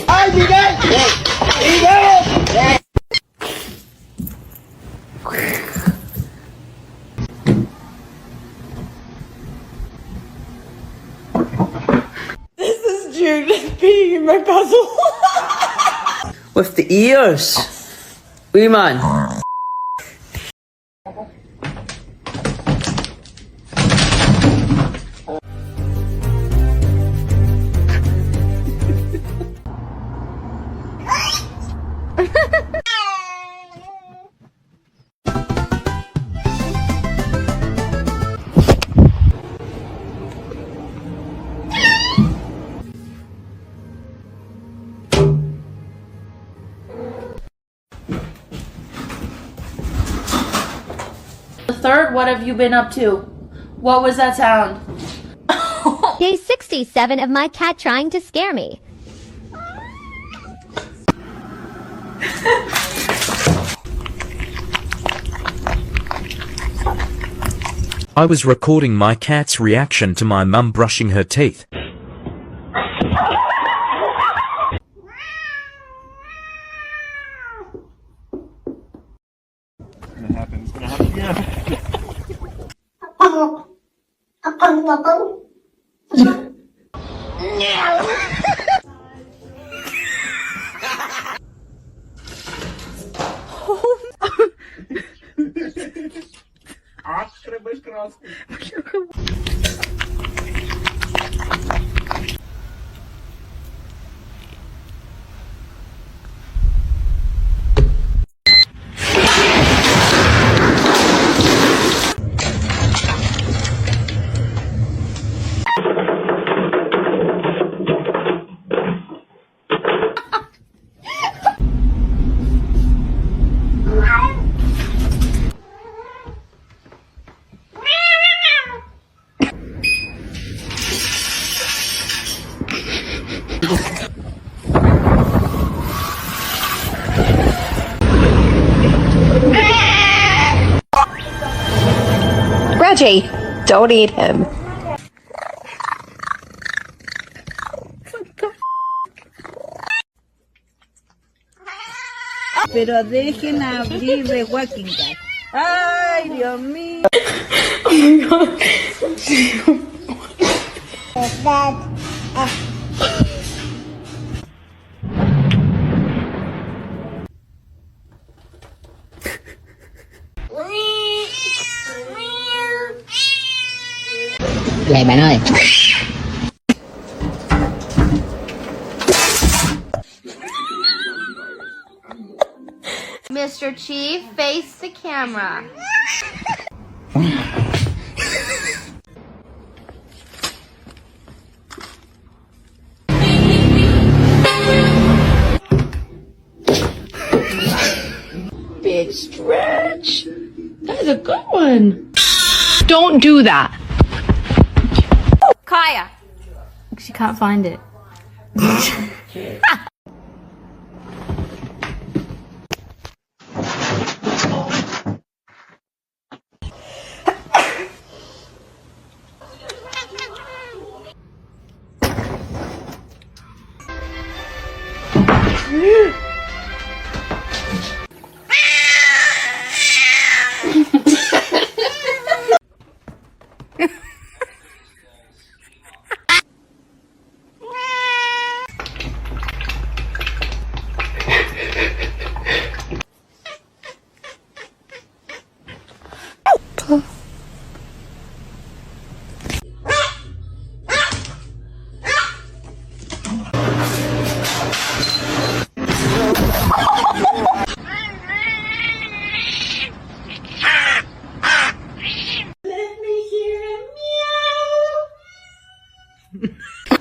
Ai, Miguel! Miguel! This is Jude peeing in my puzzle. With the ears. Wee man. Third, what have you been up to? What was that sound? Day 67 of my cat trying to scare me. I was recording my cat's reaction to my mum brushing her teeth. It's gonna happen again. Reggie, don't eat him. Pero dejen abrir de Walking Dead. Ay, Dios mío. Vậy bạn ơi. Mr. Chief, face the camera. Big stretch. That is a good one. Don't do that. Kaya. She can't find it.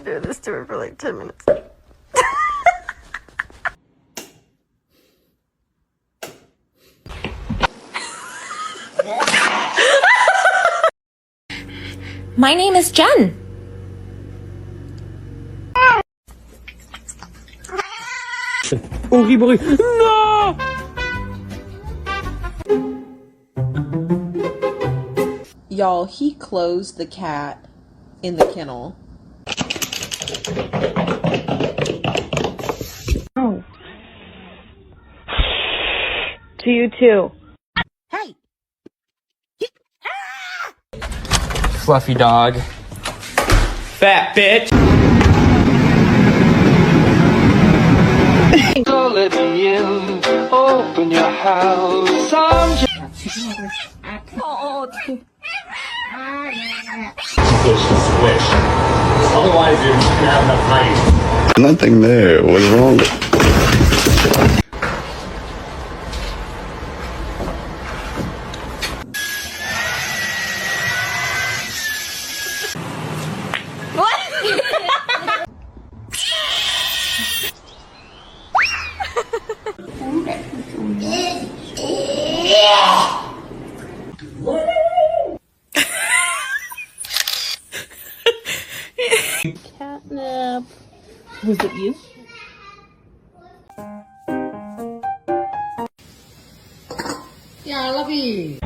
Do this to her for like 10 minutes. My name is Jen. No! Y'all, he closed the cat in the kennel. Oh. To you too. Hey! Fluffy dog. Fat bitch. Open your house. Otherwise, you're just gonna have enough height. Nothing there. What's wrong? Catnip. Was it you? Yeah, I love you.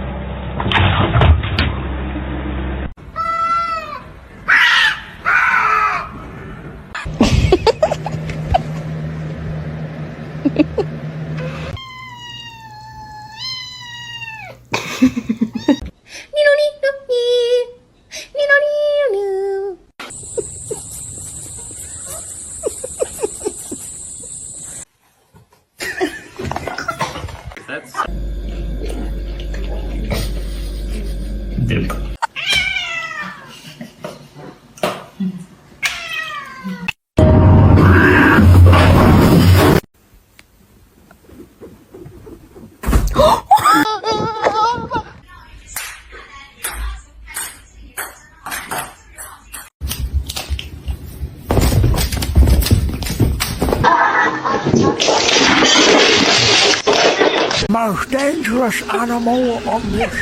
Most dangerous animal on this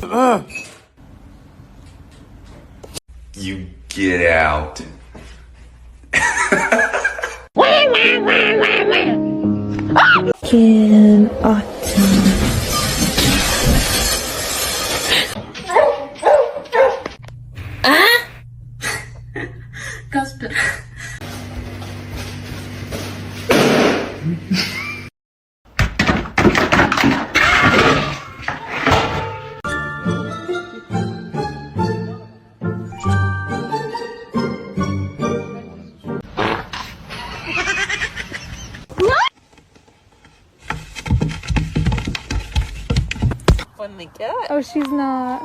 planet. You get out. Kitten, autumn. Gospel. Funny cat. Oh, she's not.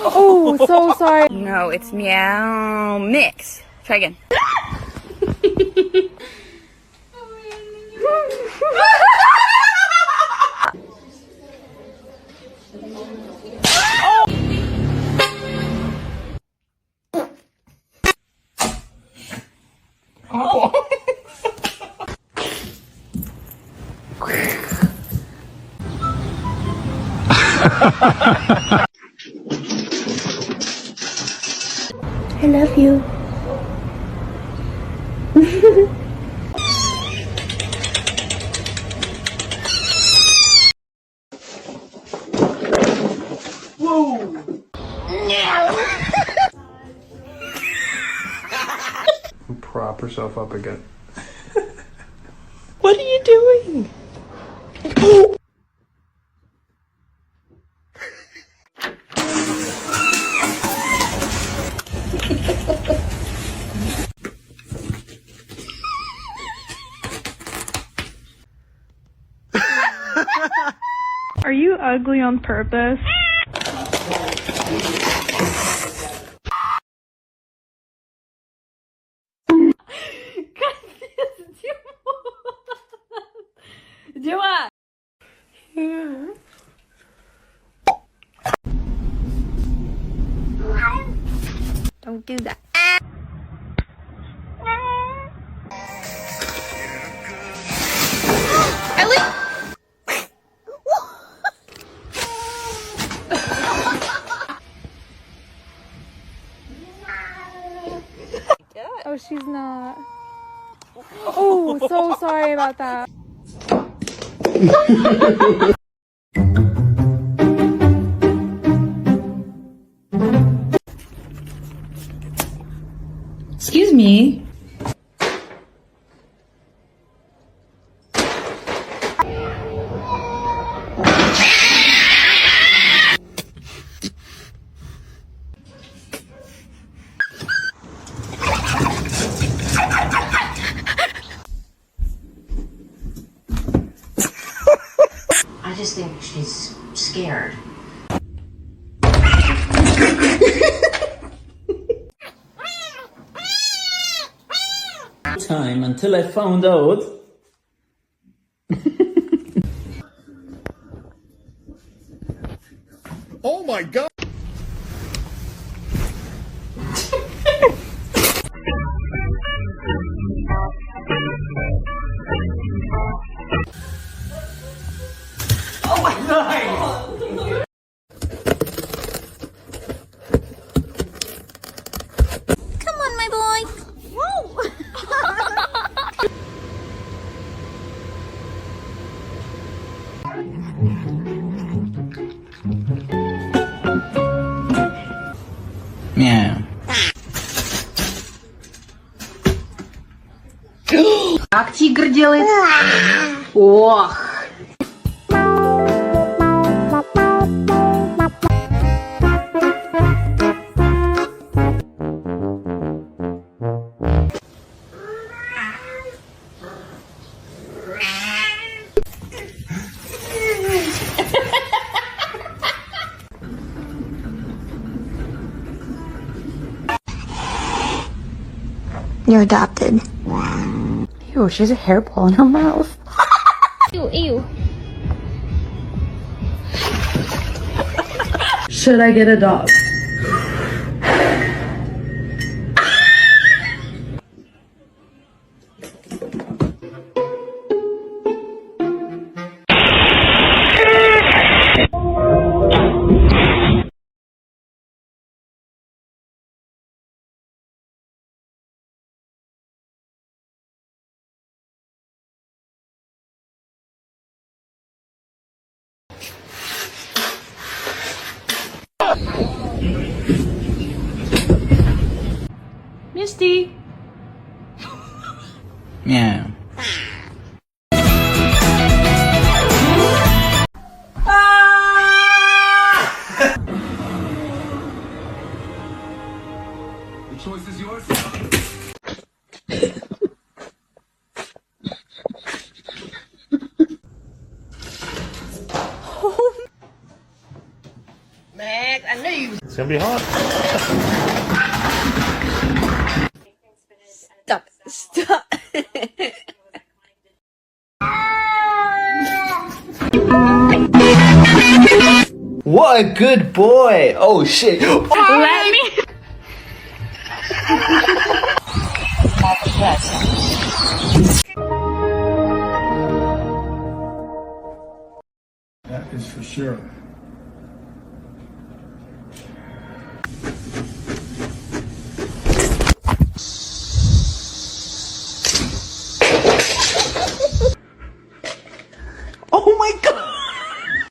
Oh, so sorry. No, it's meow mix. Try again. I love you. Prop herself up again. What are you doing? Are you ugly on purpose? Cuma. Don't do that. Oh, she's not. Oh, so sorry about that. Excuse me. I just think she's scared. Time until I found out. Oh my god! Oh my god! Come on, my boy. Whoa. Meow. Как тигр делает? Ох! You're adopted. Ew, she has a hairball in her mouth. Ew, ew. Should I get a dog? Misty. Meow. The choice is yours. Max, I knew you. It's gonna be hot. Stop. Stop. What a good boy! Oh shit! Let me. That is for sure. Oh my god!